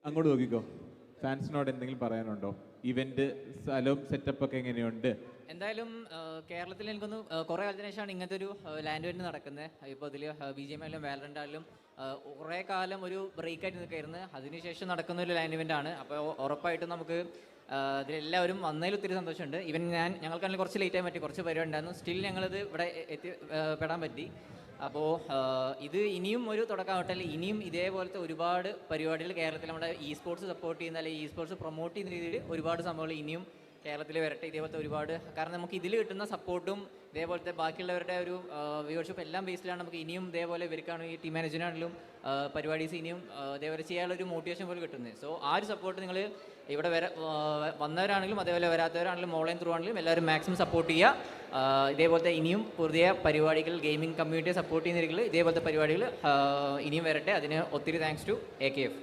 അങ്ങോട്ട് നോക്കിക്കോ. ഫാൻസിനോട് എന്തെങ്കിലും പറയാനുണ്ടോ? ഇവന്റ് സ്ഥലവും സെറ്റപ്പ് ഒക്കെ എങ്ങനെയുണ്ട്? എന്തായാലും കേരളത്തിൽ എനിക്കൊന്ന് കുറേ കാലത്തിന് ശേഷമാണ് ഇങ്ങനത്തെ ഒരു ലാൻഡ് ഇവന്റ് നടക്കുന്നത്. ഇപ്പോൾ ഇതിൽ BGMI ആയാലും വാലറന്റ് ആയാലും കുറേ കാലം ഒരു ബ്രേക്കായിട്ട് നിൽക്കായിരുന്നു. അതിനുശേഷം നടക്കുന്ന ഒരു ലാൻഡ് ഇവന്റ് ആണ്. അപ്പോൾ ഉറപ്പായിട്ടും നമുക്ക് ഇതിലെല്ലാവരും വന്നതിൽ ഒത്തിരി സന്തോഷമുണ്ട്. ഞങ്ങൾക്കാണെങ്കിൽ കുറച്ച് ലേറ്റായി പറ്റി, കുറച്ച് പരിപാടി ഉണ്ടായിരുന്നു. സ്റ്റിൽ ഞങ്ങളിത് ഇവിടെ എത്തിപ്പെടാൻ പറ്റി. അപ്പോൾ ഇത് ഇനിയും ഒരു തുടക്കമാവട്ടെ. ഇനിയും ഇതേപോലത്തെ ഒരുപാട് പരിപാടികൾ കേരളത്തിൽ നമ്മുടെ സ്പോർട്സ് സപ്പോർട്ട് ചെയ്യുന്ന അല്ലെങ്കിൽ സ്പോർട്സ് പ്രൊമോട്ട് ചെയ്യുന്ന രീതിയിൽ ഒരുപാട് സംഭവങ്ങൾ ഇനിയും കേരളത്തിൽ വരട്ടെ. ഇതേപോലത്തെ ഒരുപാട്, കാരണം നമുക്ക് ഇതിൽ കിട്ടുന്ന സപ്പോർട്ടും ഇതേപോലത്തെ ബാക്കിയുള്ളവരുടെ ഒരു വ്യൂവർഷിപ്പ് എല്ലാം ബേസിലാണ് നമുക്ക് ഇനിയും ഇതേപോലെ ഇവർക്കാണ് ഈ ടീം മാനേജറിനാണെങ്കിലും പരിപാടീസ് ഇനിയും ഇതേപോലെ ചെയ്യാനുള്ള ഒരു മോട്ടിവേഷൻ പോലെ കിട്ടുന്നത്. സോ ആ ഒരു സപ്പോർട്ട് നിങ്ങൾ ഇവിടെ വന്നവരാണെങ്കിലും അതേപോലെ വരാത്തവരാണെങ്കിലും ഓൺലൈൻ ത്രൂ ആണെങ്കിലും എല്ലാവരും മാക്സിമം സപ്പോർട്ട് ചെയ്യുക. ഇതേപോലത്തെ ഇനിയും പുതിയ പരിപാടികൾ, ഗെയിമിംഗ് കമ്മ്യൂണിറ്റിയെ സപ്പോർട്ട് ചെയ്യുന്ന രീതിയിൽ ഇതേപോലത്തെ പരിപാടികൾ ഇനിയും വരട്ടെ. അതിന് ഒത്തിരി താങ്ക്സ് ടു AKF.